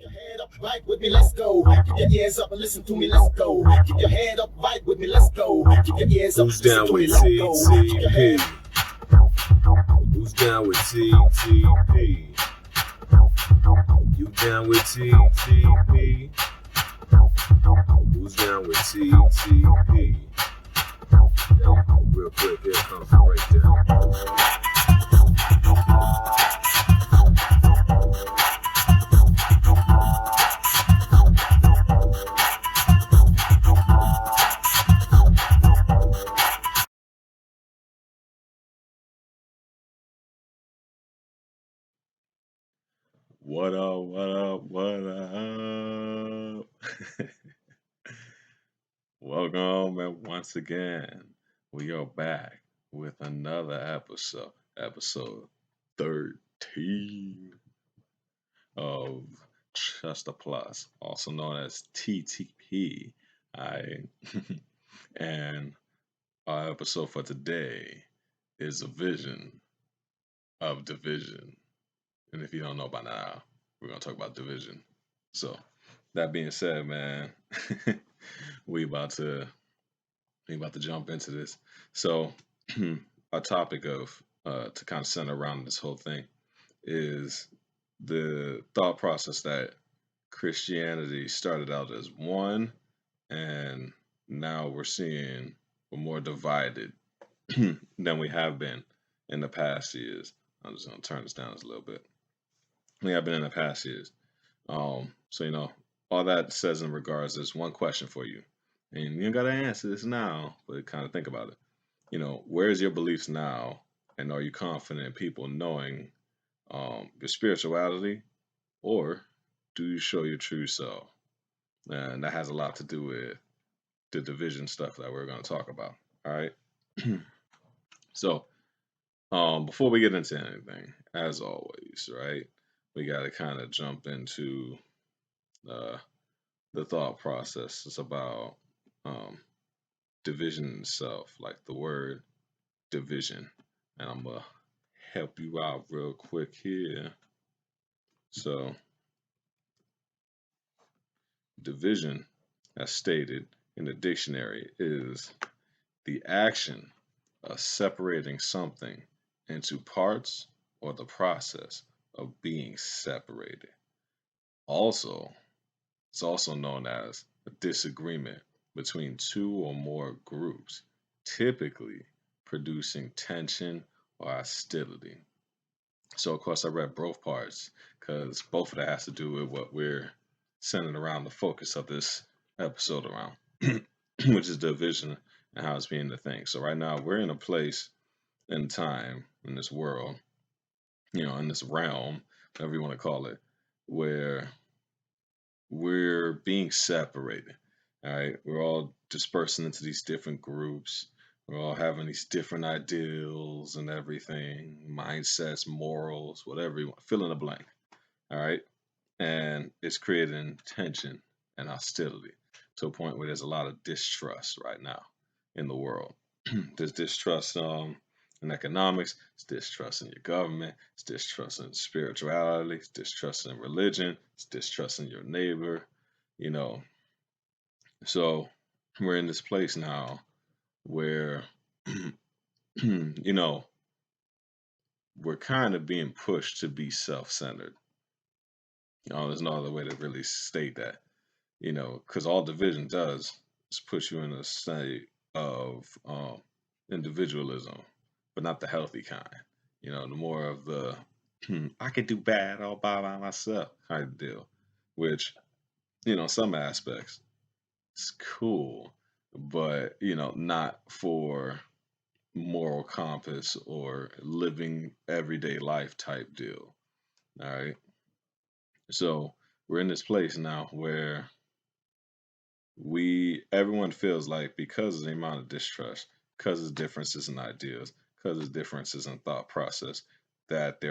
your head up, right with me, let's go. Keep your ears up and listen to me, let's go. Keep your head up, right with me, let's go. Keep your ears up, Who's listen down to me, with let's go. Keep your head TTP? Who's down with TTP? You down with TTP? Who's down with TTP? Hey, real quick, here comes the breakdown. What up, what up, what up? Welcome, and once again, we are back with another episode 13 of Chester Plus, also known as TTP. I and our episode for today is a vision of division. And if you don't know by now, we're gonna talk about division. So that being said, man, we about to jump into this. So our topic of to kind of center around this whole thing is the thought process that Christianity started out as one, and now we're more divided than we have been in the past years. I'm just gonna turn this down just a little bit. We have been in the past years. So all that says in regards is one question for you, and you don't gotta answer this now, but kind of think about it. Where's your beliefs now, and are you confident in people knowing your spirituality, or do you show your true self? And that has a lot to do with the division stuff that we're going to talk about. All right. So, before we get into anything, as always, right, we got to kind of jump into the thought process. It's about division itself, like the word division. And I'm going to help you out real quick here. So, division, as stated in the dictionary, is the action of separating something into parts or the process of being separated. Also, it's also known as a disagreement between two or more groups, typically producing tension or hostility. So, of course, I read both parts because both of that has to do with what we're centering around the focus of this episode around, which is division and how it's being the thing. So, right now, we're in a place in time in this world, in this realm, whatever you want to call it, where we're being separated. All right. We're all dispersing into these different groups. We're all having these different ideals and everything, mindsets, morals, whatever you want, fill in the blank. All right. And it's creating tension and hostility to a point where there's a lot of distrust right now in the world. There's distrust in economics, it's distrust in your government, it's distrust in spirituality, it's distrust in religion, it's distrust in your neighbor, you know. So we're in this place now where, we're kind of being pushed to be self-centered. There's no other way to really state that, because all division does is push you in a state of individualism, but not the healthy kind. The more of the I could do bad all by myself kind of deal, which, some aspects it's cool, but not for moral compass or living everyday life type deal. All right. So we're in this place now where everyone feels like because of the amount of distrust, because of differences in ideas, because of differences in thought process, that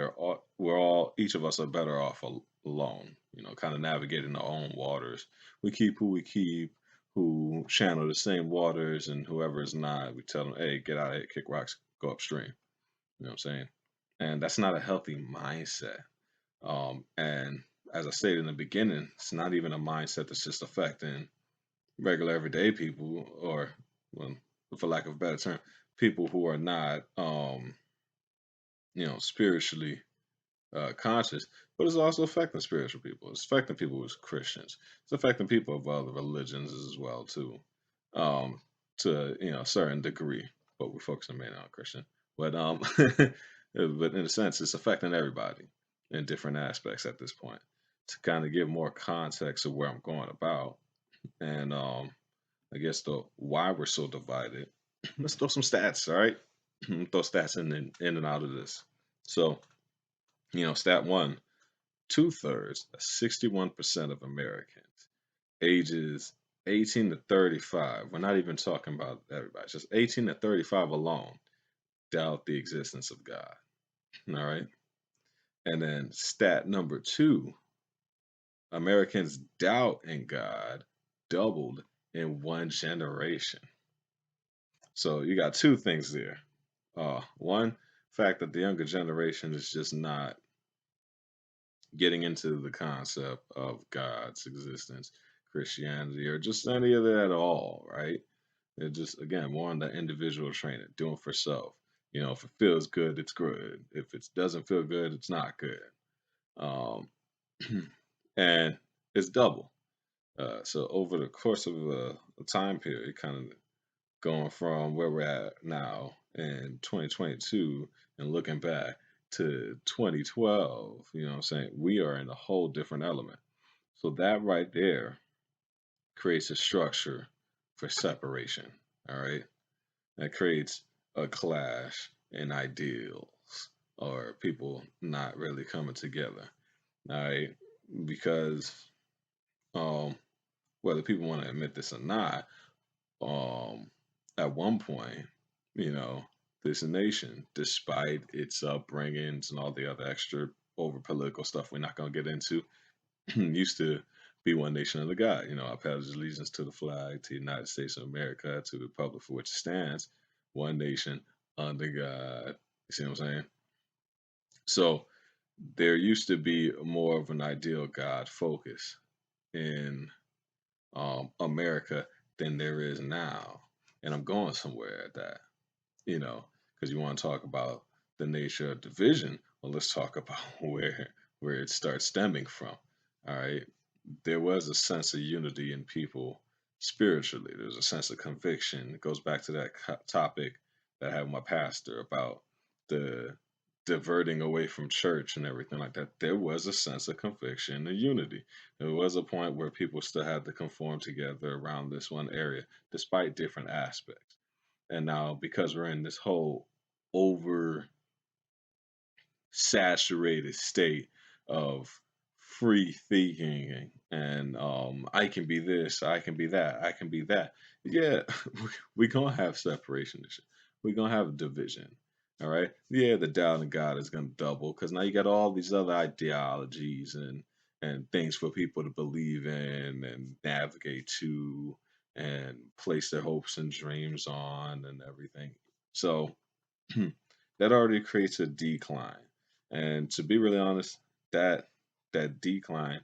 each of us are better off alone, kind of navigating our own waters. We keep who we keep, who channel the same waters, and whoever is not, we tell them, hey, get out of here, kick rocks, go upstream. You know what I'm saying? And that's not a healthy mindset. And as I stated in the beginning, it's not even a mindset that's just affecting regular everyday people, or, well, for lack of a better term, people who are not, spiritually conscious, but it's also affecting spiritual people. It's affecting people who's Christians. It's affecting people of other religions as well too, um, to a certain degree. But we're focusing mainly on Christian. But but in a sense, it's affecting everybody in different aspects at this point. To kind of give more context of where I'm going about, and I guess the why we're so divided. Let's throw some stats, all right? Throw stats in and out of this. So, stat one, 2/3, 61% of Americans ages 18 to 35, we're not even talking about everybody, just 18 to 35 alone, doubt the existence of God. All right. And then stat number two, Americans' doubt in God doubled in one generation. So you got two things there. One, fact that the younger generation is just not getting into the concept of God's existence, Christianity, or just any of that at all, right? It just, again, more on the individual training, doing for self. If it feels good, it's good. If it doesn't feel good, it's not good. Um, and it's double. So over the course of a time period, kind of going from where we're at now in 2022 and looking back to 2012, what I'm saying? We are in a whole different element. So that right there creates a structure for separation. All right. That creates a clash in ideals, or people not really coming together. All right. Because um, whether people want to admit this or not, um, at one point, you know, this nation, despite its upbringings and all the other extra over political stuff we're not going to get into, used to be one nation under God. I pledge allegiance to the flag, to the United States of America, to the republic for which it stands, one nation under God. You see what I'm saying? So there used to be more of an ideal God focus in America than there is now. And I'm going somewhere at that, because you want to talk about the nature of division. Well, let's talk about where it starts stemming from. All right. There was a sense of unity in people spiritually. There's a sense of conviction. It goes back to that topic that I had with my pastor about the diverting away from church and everything like that. There was a sense of conviction and unity. There was a point where people still had to conform together around this one area, despite different aspects. And now, because we're in this whole over saturated state of free thinking, and I can be this, I can be that, I can be that. Yeah, we're gonna have separation and shit. We're gonna have division. All right. Yeah, the doubt in God is gonna double because now you got all these other ideologies and things for people to believe in and navigate to and place their hopes and dreams on and everything. So that already creates a decline. And to be really honest, that that decline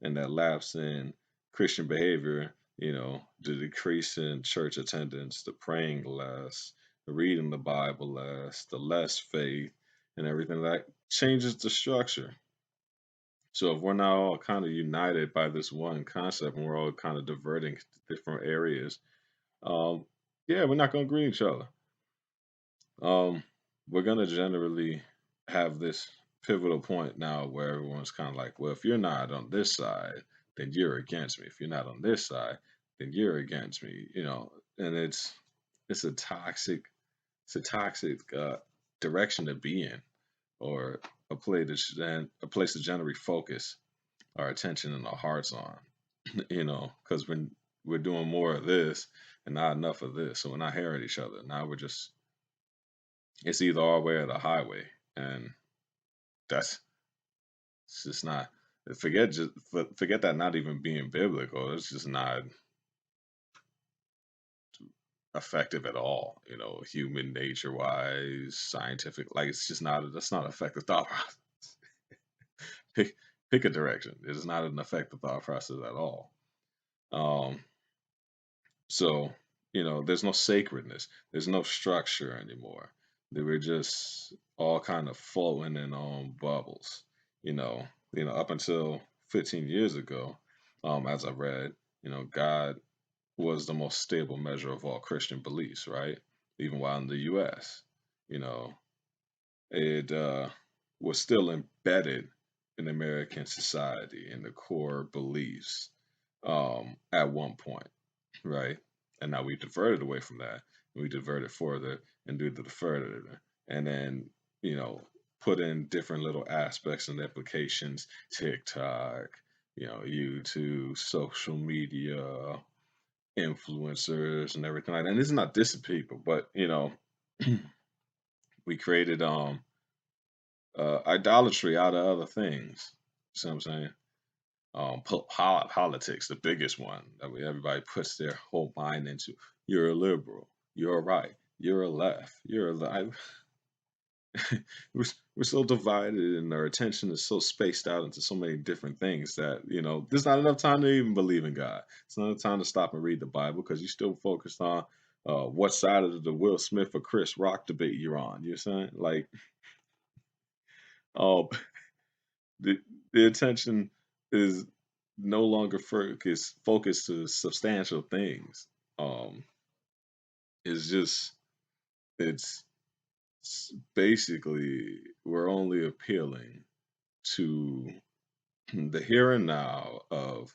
and that lapse in Christian behavior, the decrease in church attendance, the praying less, the reading the Bible less, the less faith, and everything that changes the structure. So if we're now all kind of united by this one concept and we're all kind of diverting to different areas, um, yeah, we're not going to agree with each other. We're gonna generally have this pivotal point now where everyone's kind of like, well, if you're not on this side, then you're against me. If you're not on this side, then you're against me. And it's a toxic direction to be in, or a place to generally focus our attention and our hearts on. Because when we're doing more of this and not enough of this, so we're not hearing each other. Now it's either our way or the highway, and that's it's just not. Forget that not even being biblical. It's just not effective at all. Human nature wise, scientific. Like, it's just not. That's not effective thought process. pick a direction. It is not an effective thought process at all. Um, so, there's no sacredness. There's no structure anymore. They were just all kind of floating in on bubbles. You know, up until 15 years ago, as I read, God was the most stable measure of all Christian beliefs, right? Even while in the U.S., you know, it was still embedded in American society in the core beliefs at one point, right? And now we diverted away from that. We diverted further and do the further, and then you know put in different little aspects and applications, TikTok, YouTube, social media, influencers, and everything like that. And it's not dissing people, but we created idolatry out of other things. See what I'm saying? Politics, the biggest one that everybody puts their whole mind into. You're a liberal. You're a right. You're a left. You're a we're, we're so divided and our attention is so spaced out into so many different things that there's not enough time to even believe in God. It's not enough time to stop and read the Bible because you're still focused on what side of the Will Smith or Chris Rock debate you're on. You're saying like, oh, the attention is no longer focused to substantial things. Um, it's just it's basically we're only appealing to the here and now of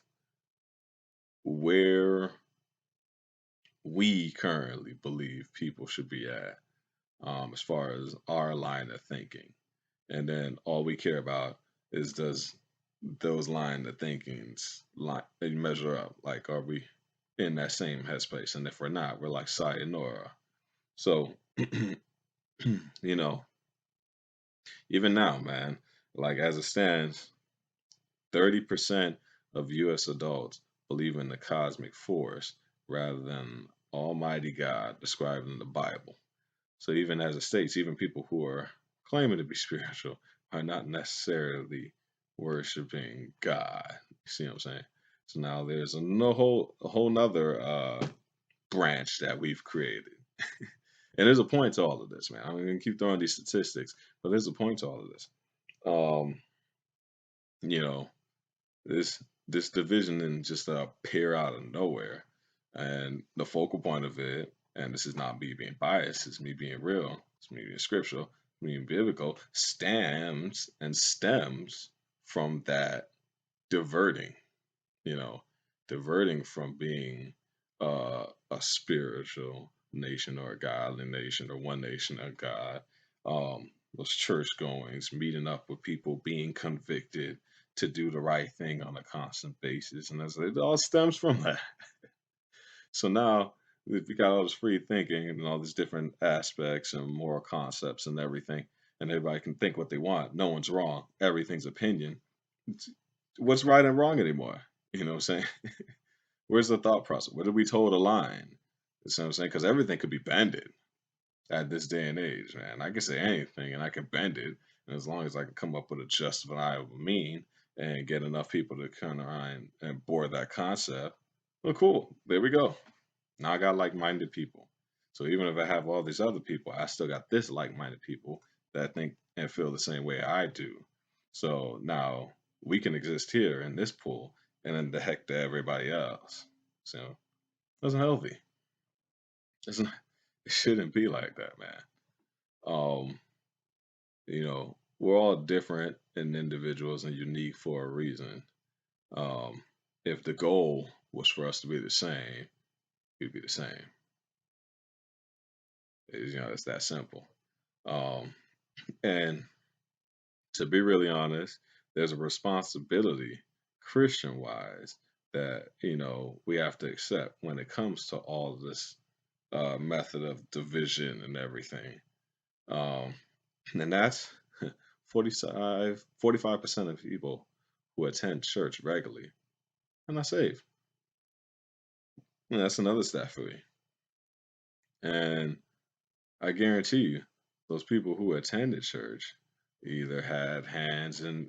where we currently believe people should be at, as far as our line of thinking. And then all we care about is does those line of thinkings measure up? Like, are we in that same headspace? And if we're not, we're like sayonara. So, you know, even now, man, like as it stands, 30% of US adults believe in the cosmic force rather than Almighty God described in the Bible. So even as it states, even people who are claiming to be spiritual are not necessarily worshiping God. You see what I'm saying? So now there's a whole nother branch that we've created. And there's a point to all of this, man. I'm gonna keep throwing these statistics, but there's a point to all of this. Um, you know, this division didn't just appear out of nowhere, and the focal point of it, and this is not me being biased, it's me being real, it's me being scriptural, me being biblical, stems from that diverting, you know, diverting from being a spiritual nation or a godly nation or one nation of God. Those church goings, meeting up with people, being convicted to do the right thing on a constant basis, and it all stems from that. So now we got all this free thinking and all these different aspects and moral concepts and everything, and everybody can think what they want. No one's wrong. Everything's opinion. What's right and wrong anymore? You know what I'm saying? Where's the thought process? Where did we toe the line? You know what I'm saying? Because everything could be bended at this day and age, man. I can say anything and I can bend it. And as long as I can come up with a justifiable mean and get enough people to kind of and board that concept, well, cool. There we go. Now I got like-minded people. So even if I have all these other people, I still got this like-minded people that think and feel the same way I do. So now we can exist here in this pool and then the heck to everybody else. So that's healthy. It's not, it shouldn't be like that, man. Um, we're all different and individuals and unique for a reason. Um, if the goal was for us to be the same, we'd be the same. It's that simple. Um, and to be really honest, there's a responsibility, Christian wise, that we have to accept when it comes to all of this method of division and everything. Um, and that's 45% of people who attend church regularly are not saved. And that's another stat for you. And I guarantee you, those people who attended church either had hands in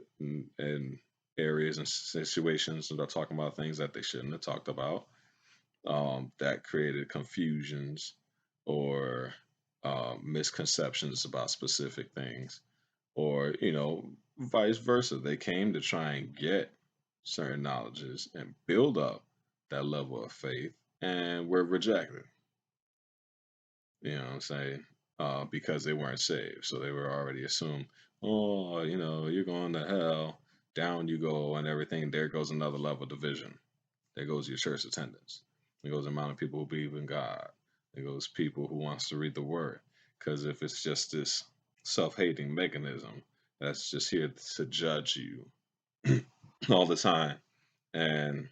areas and situations that are talking about things that they shouldn't have talked about, that created confusions or misconceptions about specific things, or vice versa. They came to try and get certain knowledges and build up that level of faith, and were rejected. You know what I'm saying? Because they weren't saved, so they were already assumed. Oh, you're going to hell. Down you go, and everything. There goes another level of division. There goes your church attendance. There goes the amount of people who believe in God. There goes people who wants to read the Word. Because if it's just this self-hating mechanism that's just here to judge you all the time, and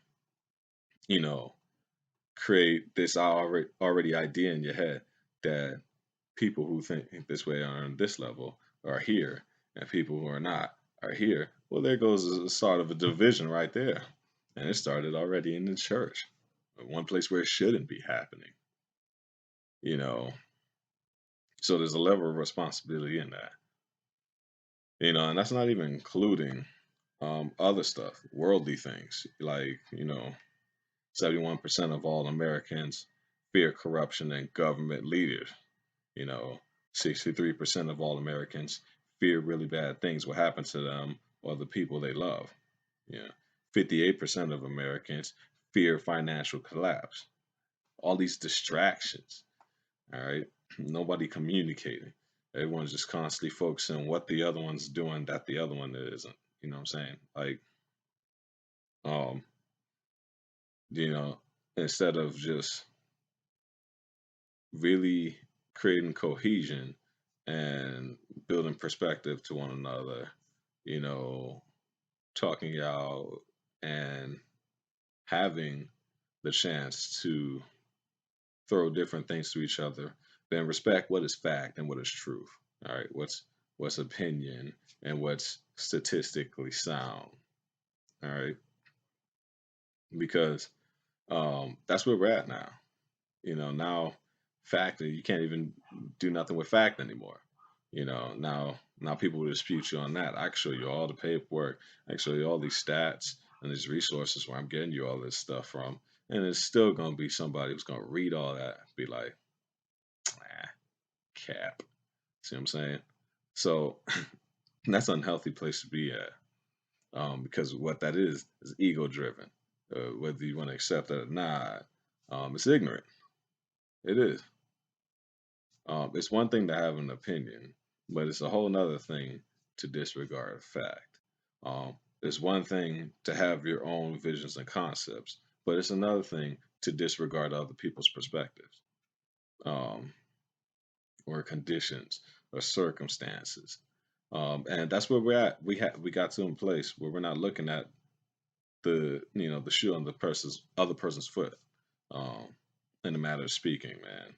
you know create this already idea in your head that people who think this way are on this level are here, and people who are not are here. Well, there goes a sort of a division right there, and it started already in the church, one place where it shouldn't be happening. You know, so there's a level of responsibility in that. And that's not even including other stuff, worldly things like 71% of all Americans fear corruption and government leaders. You know, 63% of all Americans fear really bad things will happen to them or the people they love. Yeah. 58% of Americans fear financial collapse. All these distractions, all right? Nobody communicating. Everyone's just constantly focusing on what the other one's doing that the other one isn't. You know what I'm saying? Like, um, you know, instead of just really creating cohesion and building perspective to one another, you know, talking out and having the chance to throw different things to each other, then respect what is fact and what is truth. All right, what's opinion and what's statistically sound. All right, because that's where we're at now. Now fact, you can't even do nothing with fact anymore. Now people will dispute you on that. I can show you all the paperwork. I can show you all these stats and these resources where I'm getting you all this stuff from, and it's still gonna be somebody who's gonna read all that, be like, ah, cap. See what I'm saying? So that's an unhealthy place to be at, because what that is ego driven. Whether you want to accept that or not, it's ignorant. It is. It's one thing to have an opinion, but it's a whole nother thing to disregard fact. It's one thing to have your own visions and concepts, but it's another thing to disregard other people's perspectives, um, or conditions or circumstances. And that's where we're at. We got to a place where we're not looking at the shoe on the other person's foot, um, in the matter of speaking, man.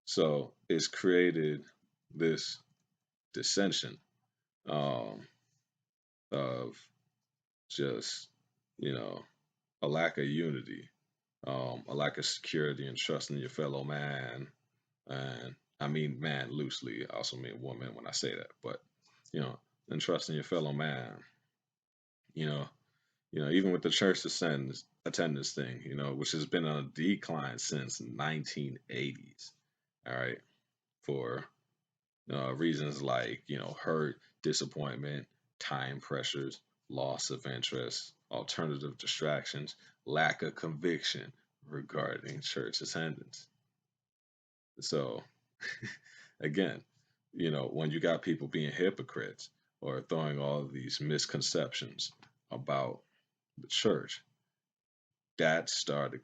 So it's created this dissension, um, of just, you know, a lack of unity, a lack of security and trust in your fellow man. And I mean man loosely, I also mean woman when I say that, but, you know, and trust in your fellow man, you know, even with the church attendance thing, which has been on a decline since 1980s. All right. For reasons like hurt, disappointment, time pressures, loss of interest, alternative distractions, lack of conviction regarding church attendance. So again, when you got people being hypocrites or throwing all of these misconceptions about the church, that started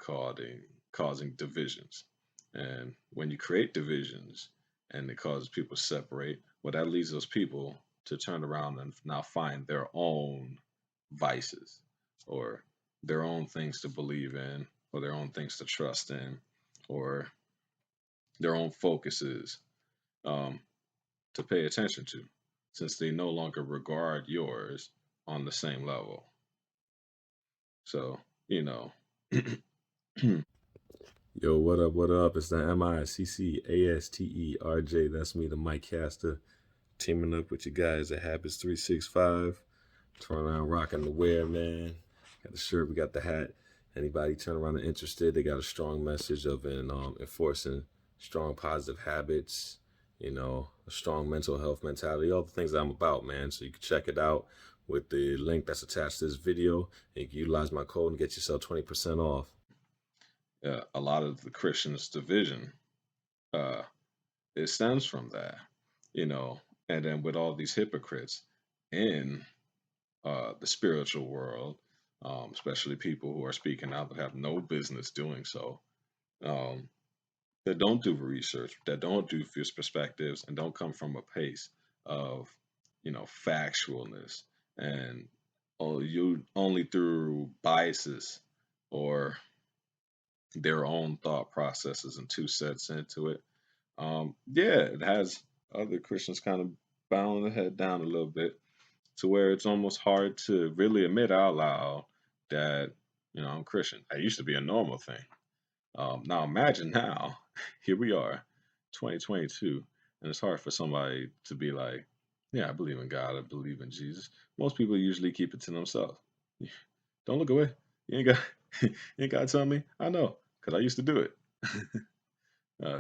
causing divisions. And when you create divisions and it causes people to separate, well, that leads those people to turn around and now find their own vices, or their own things to believe in, or their own things to trust in, or their own focuses, um, to pay attention to, since they no longer regard yours on the same level. So, you know. Yo, what up? What up? It's the MICCASTERJ. That's me, the Mike Caster, teaming up with you guys at Habits 365. Turn around rocking the wear, man. Got the shirt, we got the hat. Anybody turn around and interested, they got a strong message of enforcing strong positive habits, a strong mental health mentality, all the things that I'm about, man. So you can check it out with the link that's attached to this video, and you can utilize my code and get yourself 20% off. A lot of the Christians' division, uh, it stems from that, you know, and then with all these hypocrites in the spiritual world, especially people who are speaking out that have no business doing so, um, that don't do research, that don't do fierce perspectives, and don't come from a place of, factualness, and you only through biases or their own thought processes and two sets into it. Yeah, it has other Christians kind of bowing their head down a little bit to where it's almost hard to really admit out loud that, I'm Christian. That used to be a normal thing. Now imagine now, here we are, 2022, and it's hard for somebody to be like, yeah, I believe in God, I believe in Jesus. Most people usually keep it to themselves. Don't look away. You ain't got, you ain't got to tell me. I know, because I used to do it.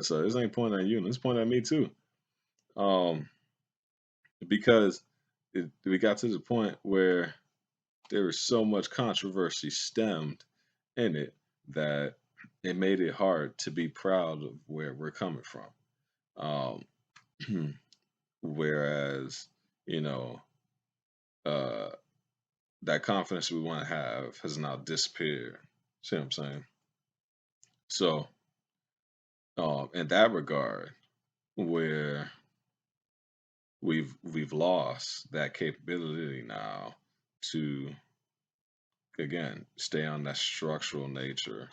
So this ain't pointing at you, and it's pointing at me too. Um, because we got to the point where there was so much controversy stemmed in it that it made it hard to be proud of where we're coming from. Whereas, you know, uh, that confidence we want to have has now disappeared. See what I'm saying? So, in that regard, where we've lost that capability now to again stay on that structural nature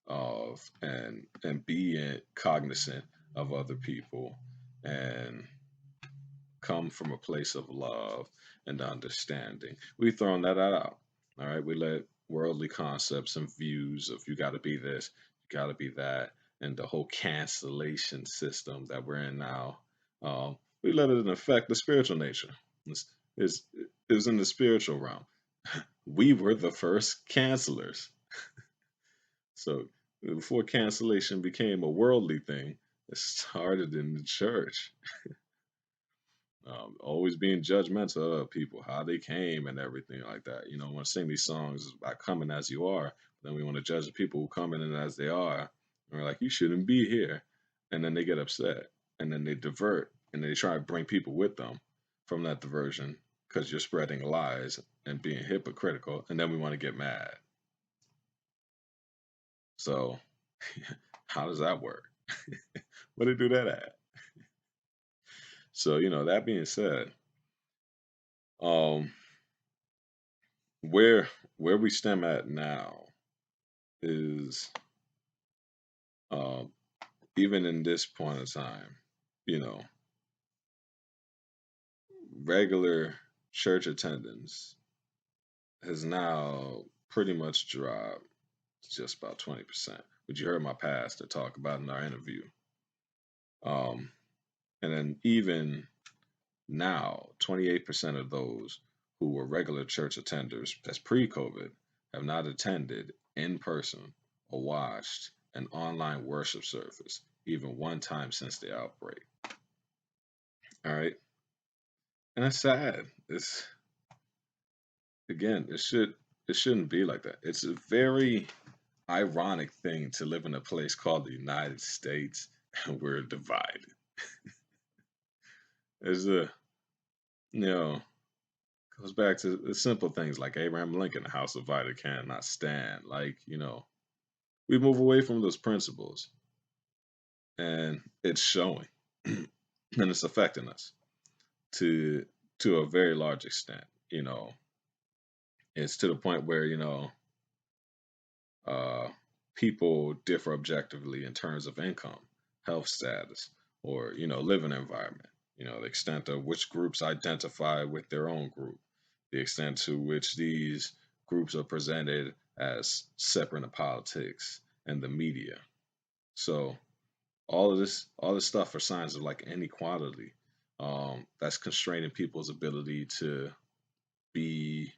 of and be cognizant of other people and come from a place of love and understanding. We've thrown that out. All right. We let worldly concepts and views of you got to be this, you got to be that, and the whole cancellation system that we're in now. We let it affect the spiritual nature. It's, it was in the spiritual realm. We were the first cancelers. So before cancellation became a worldly thing, it started in the church. Always being judgmental of people, how they came and everything like that. You know, want to sing these songs about coming as you are, then we want to judge the people who come in as they are. And we're like, you shouldn't be here. And then they get upset and then they divert and they try to bring people with them from that diversion because you're spreading lies and being hypocritical. And then we want to get mad. So, how does that work? Where they do that at? So, that being said, um, where we stem at now is um, even in this point of time, you know, regular church attendance has now pretty much dropped to just about 20%, which you heard my pastor talk about in our interview. Um, and then even now, 28% of those who were regular church attenders as pre-COVID have not attended in person or watched an online worship service even one time since the outbreak. All right. And that's sad. It's again, it shouldn't be like that. It's a very ironic thing to live in a place called the United States and we're divided. There's a you know goes back to the simple things like Abraham Lincoln, the house divided cannot stand. Like, we move away from those principles and it's showing and it's affecting us to a very large extent. It's to the point where, uh, people differ objectively in terms of income, health status, or, living environment. The extent of which groups identify with their own group, the extent to which these groups are presented as separate in politics and the media. So all this stuff are signs of like inequality that's constraining people's ability to be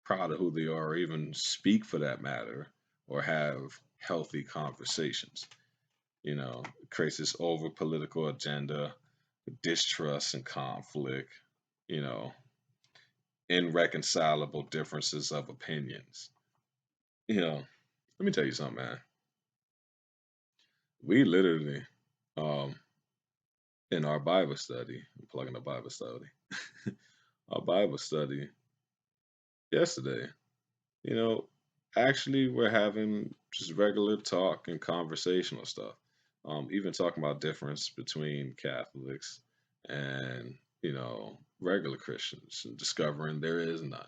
proud of who they are, or even speak for that matter, or have healthy conversations. It creates this over political agenda, distrust and conflict, you know, irreconcilable differences of opinions. You know, let me tell you something, man. We literally, um, in our Bible study, I'm plugging the Bible study, our Bible study yesterday, you know, actually we're having just regular talk and conversational stuff. Even talking about difference between Catholics and, regular Christians and discovering there is none.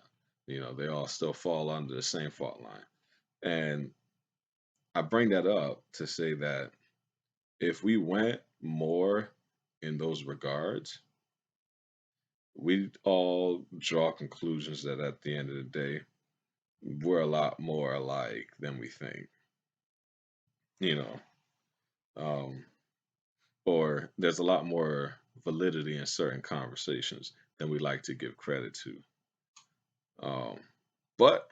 They all still fall under the same fault line. And I bring that up to say that if we went more in those regards, we'd all draw conclusions that at the end of the day, we're a lot more alike than we think, you know, um, or there's a lot more validity in certain conversations than we like to give credit to. Um, but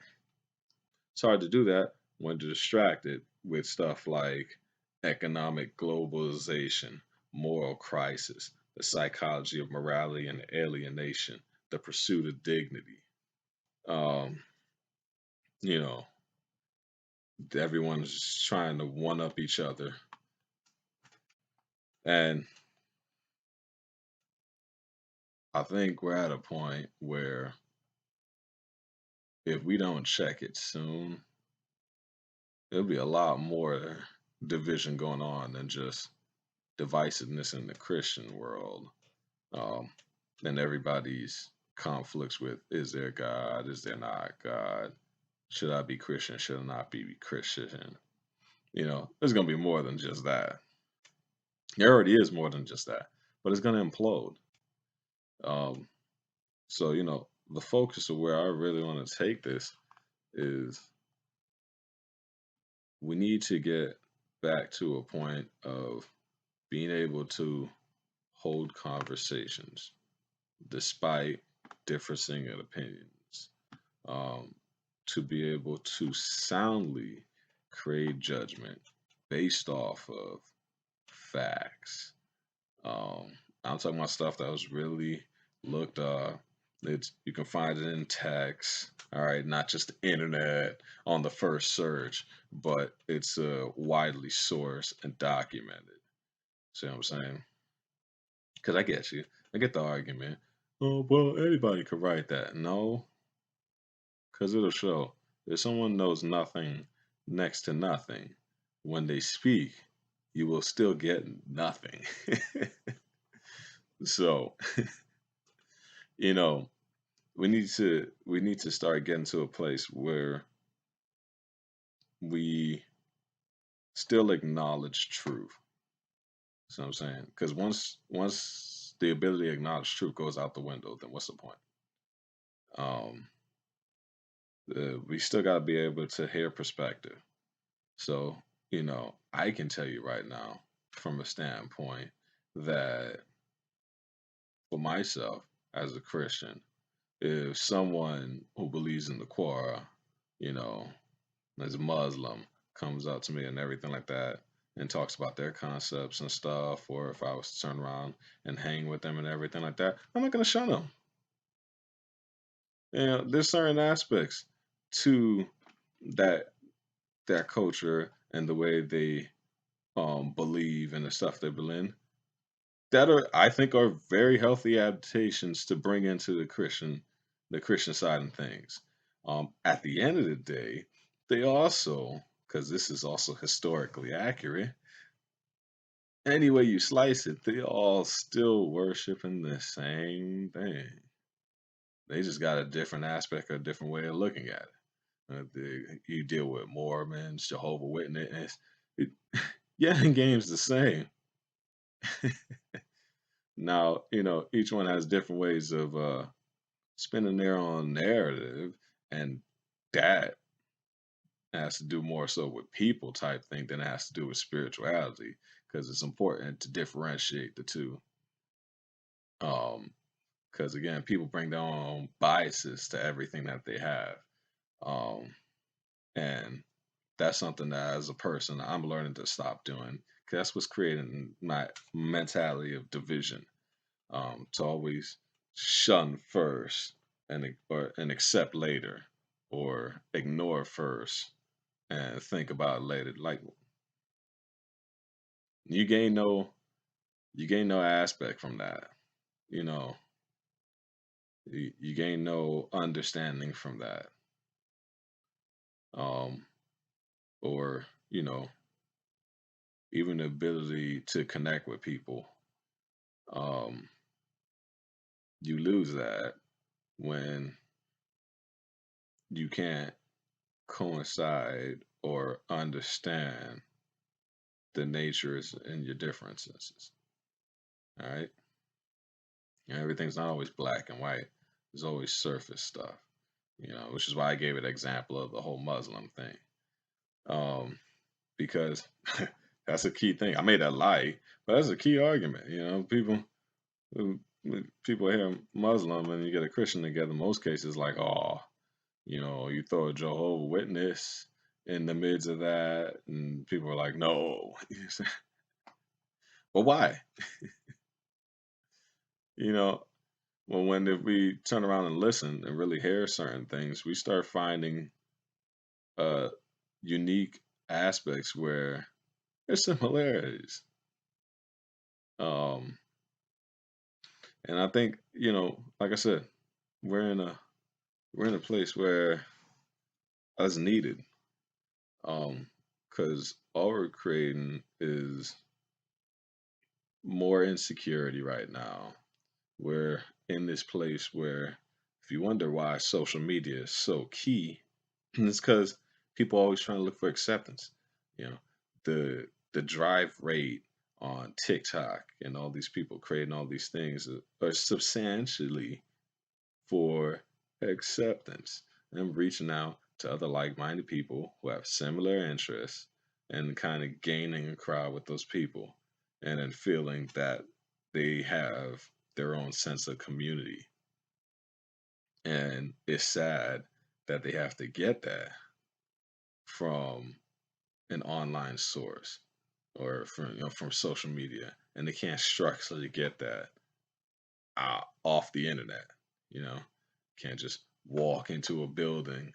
it's hard to do that when distracted with stuff like economic globalization, moral crisis, the psychology of morality and alienation, the pursuit of dignity. Um, you know, everyone's trying to one up each other. And I think we're at a point where if we don't check it soon, there'll be a lot more division going on than just divisiveness in the Christian world. Um, than everybody's conflicts with, is there God? Is there not God? Should I be Christian? Should I not be Christian? There's going to be more than just that. There already is more than just that, but it's going to implode. Um, so, the focus of where I really want to take this is we need to get back to a point of being able to hold conversations despite differing in opinions, um, to be able to soundly create judgment based off of facts. Um, I'm talking about stuff that was really looked up. You can find it in text, all right, not just the internet on the first search, but it's widely sourced and documented. See what I'm saying? Because I get you. I get the argument. Oh, well, anybody could write that. No, because it'll show. If someone knows nothing, next to nothing, when they speak, you will still get nothing. So, you know, we need to start getting to a place where we still acknowledge truth. See what I'm saying? Because once the ability to acknowledge truth goes out the window, then what's the point? Um, we still got to be able to hear perspective. So, I can tell you right now from a standpoint that for myself as a Christian, if someone who believes in the CHUCRH, you know, as a Muslim, comes up to me and everything like that and talks about their concepts and stuff, or if I was to turn around and hang with them and everything like that, I'm not going to shun them. There's certain aspects to that that culture and the way they believe in the stuff they believe in that I think are very healthy adaptations to bring into the Christian side of things. At the end of the day, they also, because this is also historically accurate, any way you slice it, they all still worshiping the same thing. They just got a different aspect or a different way of looking at it. You deal with Mormons, Jehovah Witness. It, yeah, the game's the same. Now, each one has different ways of spinning their own narrative, and that has to do more so with people type thing than it has to do with spirituality, because it's important to differentiate the two. Um, Because again, people bring their own biases to everything that they have. Um, and that's something that as a person I'm learning to stop doing. 'Cause that's what's creating my mentality of division. To always shun first and accept later, or ignore first and think about it later. Like you gain no you gain no aspect from that. You know, you gain no understanding from that. Um, or, even the ability to connect with people. Um, you lose that when you can't coincide or understand the natures and your differences. All right. And everything's not always black and white. There's always surface stuff, which is why I gave an example of the whole Muslim thing. Because that's a key thing. I made that light, but that's a key argument. People hear Muslim and you get a Christian together, most cases like, oh, you throw a Jehovah Witness in the midst of that, and people are like, no. But why? You know, well, when if we turn around and listen and really hear certain things, we start finding uh unique aspects where there's similarities. Um, and I think, like I said, we're in a we're in a place where that's needed. Because all we're creating is more insecurity right now. We're in this place where, if you wonder why social media is so key, it's because people are always trying to look for acceptance. You know, the drive rate on TikTok and all these people creating all these things are substantially for acceptance and reaching out to other like-minded people who have similar interests and kind of gaining a crowd with those people and then feeling that they have their own sense of community. And it's sad that they have to get that from an online source or from social media, and they can't structurally get that off the internet. You know, can't just walk into a building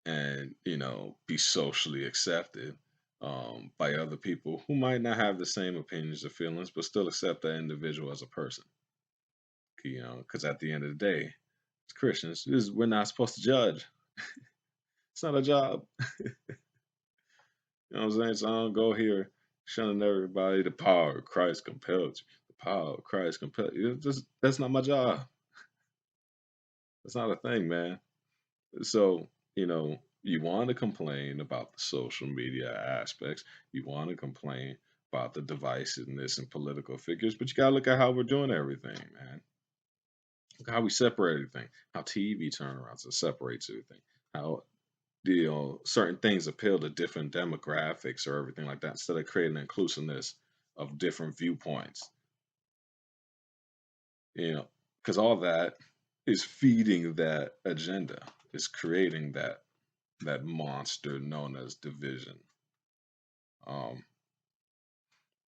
and be socially accepted by other people who might not have the same opinions or feelings, but still accept that individual as a person. Because at the end of the day, as Christians, we're not supposed to judge. It's not a job. You know what I'm saying? So I don't go here shunning everybody. The power of Christ compels you. The power of Christ compels you. That's not my job. That's not a thing, man. So, you want to complain about the social media aspects. You want to complain about the divisiveness and political figures, but you got to look at how we're doing everything, man. Look at how we separate everything. How TV turnarounds and separates everything. How certain things appeal to different demographics or everything like that instead of creating inclusiveness of different viewpoints. Because all that is feeding that agenda, is creating that monster known as division. Um,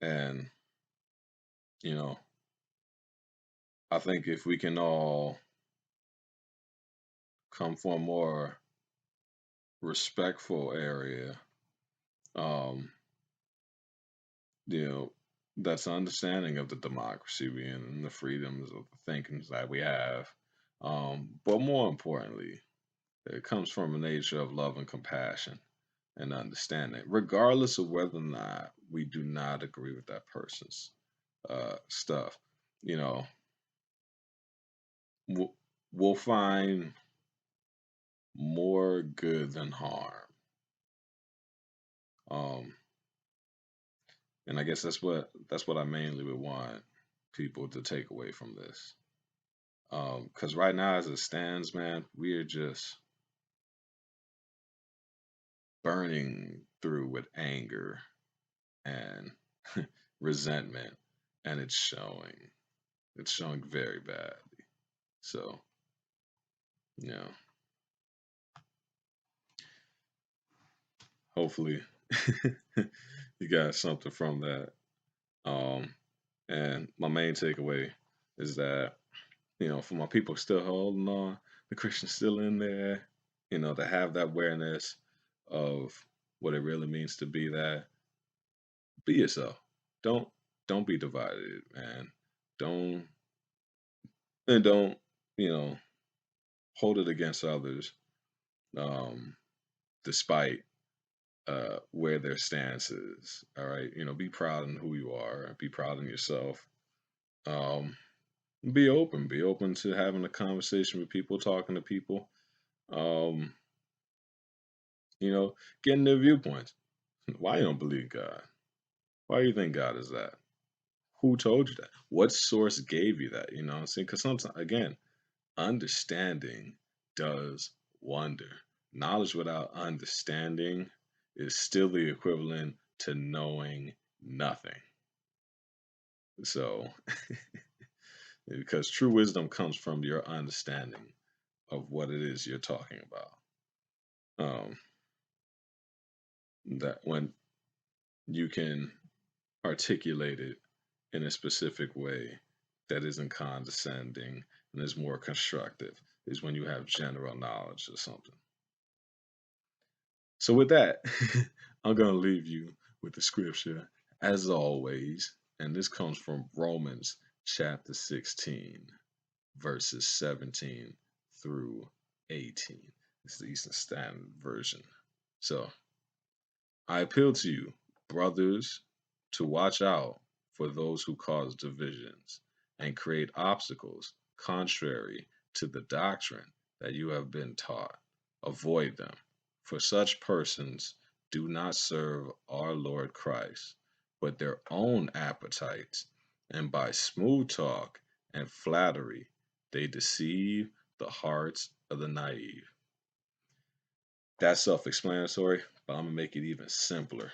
and you know, I think if we can all come from a more respectful area, um, you know, that's an understanding of the democracy we in and the freedoms of the thinkings that we have. But more importantly, it comes from a nature of love and compassion and understanding, regardless of whether or not we do not agree with that person's stuff. You know, we'll find more good than harm. Um, and I guess that's what I mainly would want people to take away from this. Because right now, as it stands, man, we are just burning through with anger and resentment, and it's showing. It's showing very badly. So, yeah, hopefully you got something from that. And my main takeaway is that, for my people still holding on, the Christians still in there, to have that awareness of what it really means to be that. Be yourself. Don't don't be divided, man. Don't don't you know hold it against others, um, despite where their stance is. All right, be proud in who you are. Be proud in yourself. Um, be open. Be open to having a conversation with people, talking to people. Um, getting their viewpoints. Why you don't believe God? Why do you think God is that? Who told you that? What source gave you that? You know what I'm saying? Because sometimes, again, understanding does wonder. Knowledge without understanding is still the equivalent to knowing nothing. So, because true wisdom comes from your understanding of what it is you're talking about. That when you can articulate it in a specific way that isn't condescending and is more constructive, is when you have general knowledge or something. So, with that, I'm going to leave you with the scripture as always. And this comes from Romans chapter 16, verses 17 through 18. It's the Eastern Standard Version. So, I appeal to you, brothers, to watch out for those who cause divisions and create obstacles contrary to the doctrine that you have been taught. Avoid them, for such persons do not serve our Lord Christ, but their own appetites, and by smooth talk and flattery they deceive the hearts of the naive. That's self explanatory, but I'm going to make it even simpler.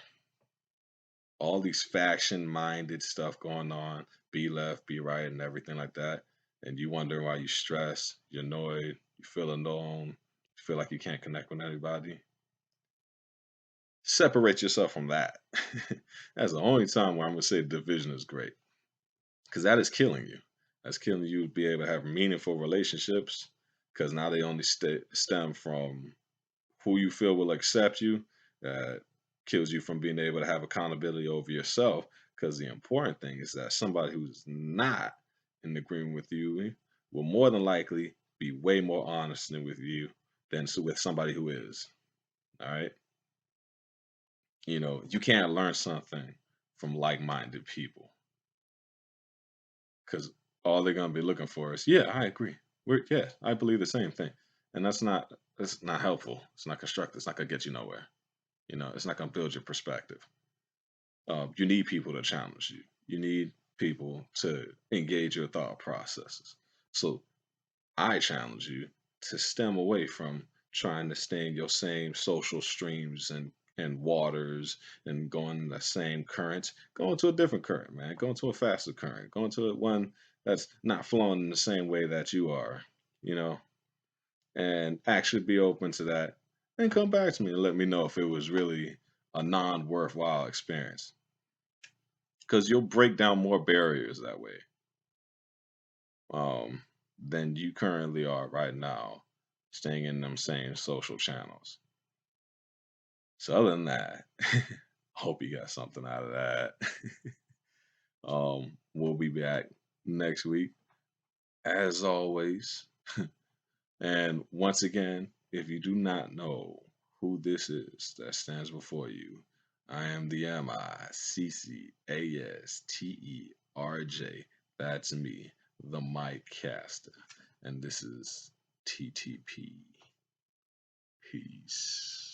All these faction minded stuff going on, be left, be right, and everything like that. And you wonder why you stress, you're annoyed, you feel alone, you feel like you can't connect with anybody. Separate yourself from that. That's the only time where I'm going to say division is great, because that is killing you. That's killing you to be able to have meaningful relationships, because now they only stem from who you feel will accept you. That kills you from being able to have accountability over yourself. Because the important thing is that somebody who's not in agreement with you will more than likely be way more honest with you than with somebody who is. All right. You can't learn something from like minded people, because all they're going to be looking for is, yeah, I agree. Yeah, I believe the same thing. And that's not helpful. It's not constructive. It's not going to get you nowhere. It's not going to build your perspective. You need people to challenge you. You need people to engage your thought processes. So I challenge you to stem away from trying to stay in your same social streams and waters and going in the same currents. Go into a different current, man. Go into a faster current. Go into one that's not flowing in the same way that you are, you know, and actually be open to that and come back to me and let me know if it was really a non worthwhile experience. Because you'll break down more barriers that way, um, than you currently are right now, staying in them same social channels. So, other than that, hope you got something out of that. We'll be back next week, as always. And once again, if you do not know who this is that stands before you, I am the MICCASTERJ. That's me, the Mike Caster. And this is TTP. Peace.